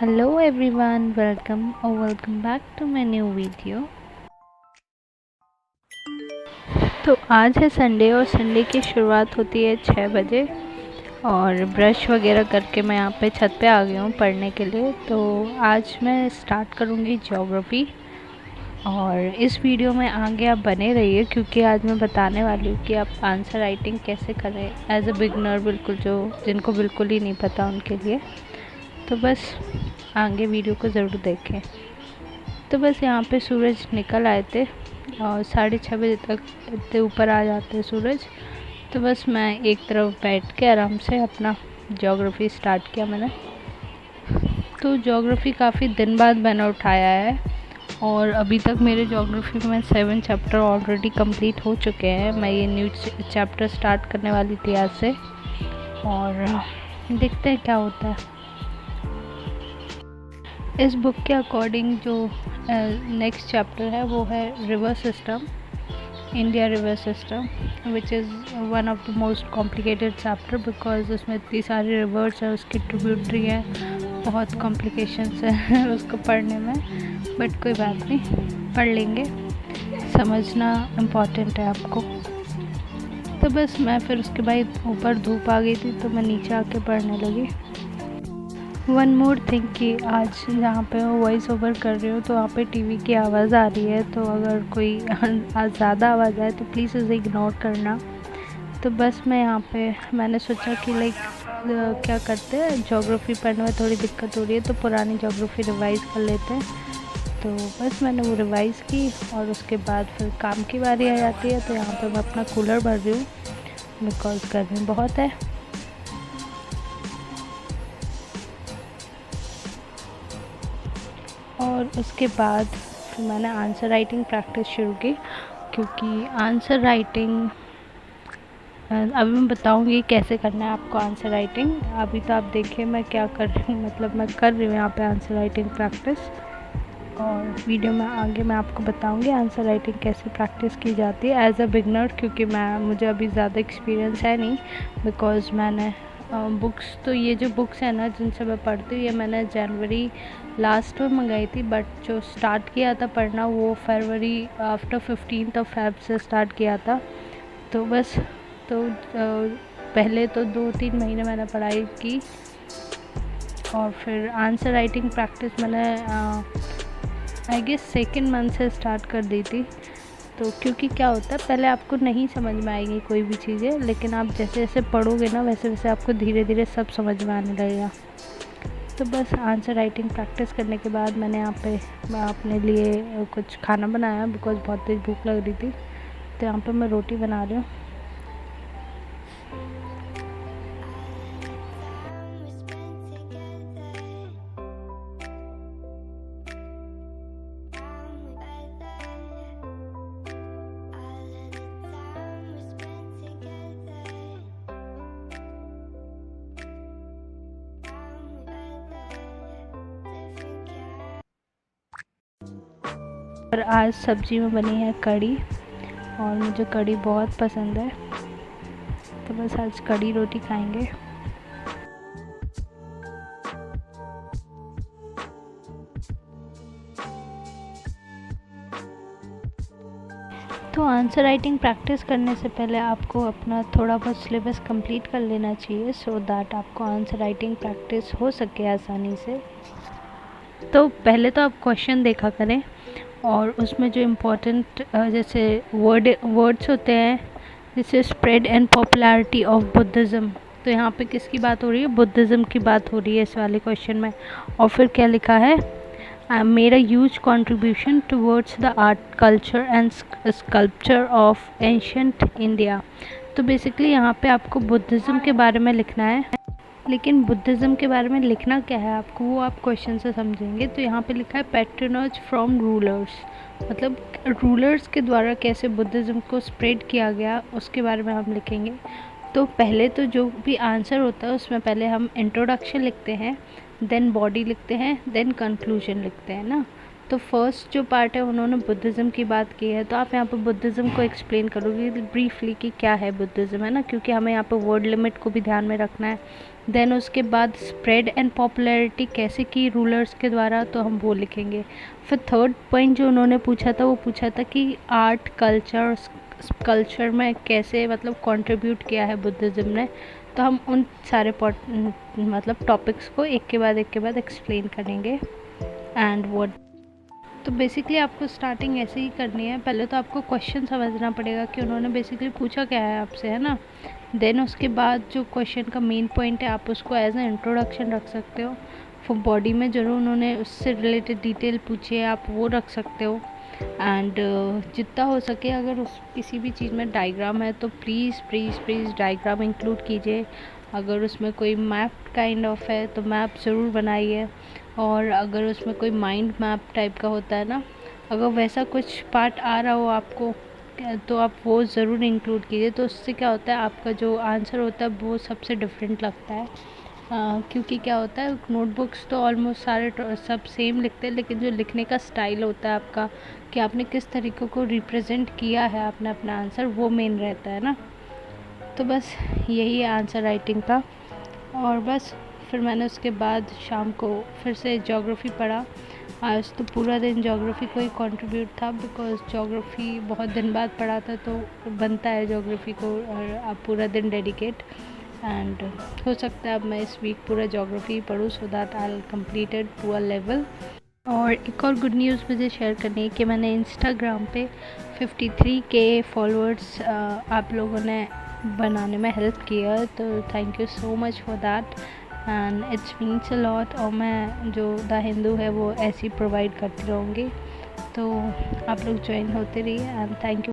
Hello everyone, welcome back to my new video। तो आज है संडे और संडे की शुरुआत होती है 6 बजे और ब्रश वगैरह करके मैं यहाँ पे छत पे आ गई हूँ पढ़ने के लिए। तो आज मैं स्टार्ट करूँगी ज्योग्राफी और इस वीडियो में आगे आप बने रहिए क्योंकि आज मैं बताने वाली हूँ कि आप आंसर राइटिंग कैसे करें एज अ बिगनर, बिल्कुल जिनको बिल्कुल ही नहीं पता उनके लिए। तो बस आगे वीडियो को ज़रूर देखें। तो बस यहाँ पे सूरज निकल आए थे और 6:30 बजे तक इतने ऊपर आ जाते हैं सूरज। तो बस मैं एक तरफ बैठ के आराम से अपना ज्योग्राफी स्टार्ट किया मैंने। तो ज्योग्राफी काफ़ी दिन बाद मैंने उठाया है और अभी तक मेरे ज्योग्राफी में 7 चैप्टर ऑलरेडी कंप्लीट हो चुके हैं। मैं ये न्यू चैप्टर स्टार्ट करने वाली थी आज से और देखते हैं क्या होता है। इस बुक के अकॉर्डिंग जो नेक्स्ट चैप्टर है वो है river system, India river system, which is one of the most complicated chapter because उसमें इतनी सारी रिवर्स है, उसकी ट्रिब्यूटरी है, बहुत कॉम्प्लिकेशंस है उसको पढ़ने में। बट कोई बात नहीं, पढ़ लेंगे, समझना इम्पॉर्टेंट है आपको। तो बस मैं फिर उसके बाद ऊपर धूप आ गई थी तो मैं नीचे आके पढ़ने लगी। वन मोर थिंग कि आज जहाँ पे मैं वॉइस ओवर कर रही हूँ तो वहाँ पे टीवी की आवाज़ आ रही है, तो अगर कोई आज ज़्यादा आवाज़ आए तो प्लीज़ उसे इग्नोर करना। तो बस मैं यहाँ पे मैंने सोचा कि क्या करते हैं, ज्योग्राफी पढ़ने में थोड़ी दिक्कत हो रही है तो पुरानी ज्योग्राफी रिवाइज़ कर लेते हैं। तो बस मैंने वो रिवाइज़ की और उसके बाद फिर काम की बारी आ जाती है। तो यहाँ पर मैं अपना कूलर भर रही हूँ बिकॉज गर्मी बहुत है। और उसके बाद फिर मैंने आंसर राइटिंग प्रैक्टिस शुरू की क्योंकि आंसर राइटिंग अभी मैं बताऊंगी कैसे करना है आपको आंसर राइटिंग। अभी तो आप देखिए मैं क्या कर रही हूँ, मतलब मैं कर रही हूँ यहाँ पे आंसर राइटिंग प्रैक्टिस और वीडियो में आगे मैं आपको बताऊंगी आंसर राइटिंग कैसे प्रैक्टिस की जाती है एज अ बिगनर, क्योंकि मुझे अभी ज़्यादा एक्सपीरियंस है नहीं बिकॉज मैंने बुक्स तो ये जो बुक्स हैं ना जिनसे मैं पढ़ती हूँ ये मैंने जनवरी लास्ट में मंगाई थी, बट जो स्टार्ट किया था पढ़ना वो फरवरी आफ्टर 15 फेब से स्टार्ट किया था। तो बस पहले तो 2-3 महीने मैंने पढ़ाई की और फिर आंसर राइटिंग प्रैक्टिस मैंने आई गेस सेकेंड मंथ से स्टार्ट कर दी थी। तो क्योंकि क्या होता है, पहले आपको नहीं समझ में आएगी कोई भी चीज़ें, लेकिन आप जैसे जैसे पढ़ोगे ना वैसे वैसे आपको धीरे धीरे सब समझ में आने लगेगा। तो बस आंसर राइटिंग प्रैक्टिस करने के बाद मैंने यहाँ पे अपने लिए कुछ खाना बनाया बिकॉज बहुत तेज़ भूख लग रही थी। तो यहाँ पे मैं रोटी बना रही हूँ। और आज सब्जी में बनी है कढ़ी और मुझे कढ़ी बहुत पसंद है, तो बस आज कढ़ी रोटी खाएंगे। तो आंसर राइटिंग प्रैक्टिस करने से पहले आपको अपना थोड़ा बहुत सिलेबस कंप्लीट कर लेना चाहिए सो दैट आपको आंसर राइटिंग प्रैक्टिस हो सके आसानी से। तो पहले तो आप क्वेश्चन देखा करें और उसमें जो इम्पोर्टेंट जैसे वर्ड्स होते हैं, जैसे spread and popularity of Buddhism, तो यहाँ पे किसकी बात हो रही है, बुद्धिज़्म की बात हो रही है इस वाले क्वेश्चन में। और फिर क्या लिखा है, made a huge contribution towards the art culture and sculpture of ancient India. तो बेसिकली यहाँ पे आपको बुद्धिज़्म के बारे में लिखना है, लेकिन बुद्धिज़्म के बारे में लिखना क्या है आपको वो आप क्वेश्चन से समझेंगे। तो यहाँ पे लिखा है पैट्रोनज फ्रॉम रूलर्स, मतलब रूलर्स के द्वारा कैसे बुद्धिज़्म को स्प्रेड किया गया उसके बारे में हम लिखेंगे। तो पहले तो जो भी आंसर होता है उसमें पहले हम इंट्रोडक्शन लिखते हैं, देन बॉडी लिखते हैं, देन कंक्लूजन लिखते हैं ना। तो फर्स्ट जो पार्ट है उन्होंने बुद्धिज़्म की बात की है, तो आप यहाँ पर बुद्धिज़्म को एक्सप्लेन करोगे ब्रीफली कि क्या है बुद्धिज़्म, है ना, क्योंकि हमें यहाँ पर वर्ड लिमिट को भी ध्यान में रखना है। देन उसके बाद स्प्रेड एंड पॉपुलैरिटी कैसे की रूलर्स के द्वारा, तो हम वो लिखेंगे। फिर थर्ड पॉइंट जो उन्होंने पूछा था वो पूछा था कि आर्ट कल्चर में कैसे मतलब कंट्रीब्यूट किया है बुद्धिज़्म ने, तो हम उन सारे मतलब टॉपिक्स को एक के बाद एक्सप्लेन करेंगे। एंड व्हाट, तो बेसिकली आपको स्टार्टिंग ऐसे ही करनी है। पहले तो आपको क्वेश्चन समझना पड़ेगा कि उन्होंने बेसिकली पूछा क्या है आपसे, है ना। देन उसके बाद जो क्वेश्चन का मेन पॉइंट है आप उसको एज ए इंट्रोडक्शन रख सकते हो। फिर बॉडी में जो उन्होंने उससे रिलेटेड डिटेल पूछी है आप वो रख सकते हो। एंड जितना हो सके अगर उस किसी भी चीज़ में डायग्राम है तो please please please diagram include कीजिए। अगर उसमें कोई मैप काइंड ऑफ है तो मैप ज़रूर बनाइए। और अगर उसमें कोई माइंड मैप टाइप का होता है ना, अगर वैसा कुछ पार्ट आ रहा हो आपको तो आप वो ज़रूर इंक्लूड कीजिए। तो उससे क्या होता है आपका जो आंसर होता है वो सबसे डिफरेंट लगता है। क्योंकि क्या होता है नोटबुक्स तो ऑलमोस्ट सारे सब सेम लिखते हैं, लेकिन जो लिखने का स्टाइल होता है आपका कि आपने किस तरीके को रिप्रेजेंट किया है आपने अपना आंसर, वो मेन रहता है ना। तो बस यही है आंसर राइटिंग का। और बस फिर मैंने उसके बाद शाम को फिर से ज्योग्राफी पढ़ा। आज तो पूरा दिन ज्योग्राफी को ही कंट्रीब्यूट था, बिकॉज ज्योग्राफी बहुत दिन बाद पढ़ा था तो बनता है ज्योग्राफी को और आप पूरा दिन डेडिकेट। एंड हो सकता है अब मैं इस वीक पूरा ज्योग्राफी पढूँ so that I completed to a level. और एक और गुड न्यूज़ मुझे शेयर करनी है कि मैंने इंस्टाग्राम पे 53K फॉलोअर्स आप लोगों ने बनाने में हेल्प किया, तो thank you so much for that and it's means a lot. और मैं जो द हिंदू है वो ऐसे ही प्रोवाइड करती रहूँगी, तो आप लोग ज्वाइन होते रहिए एंड थैंक यू।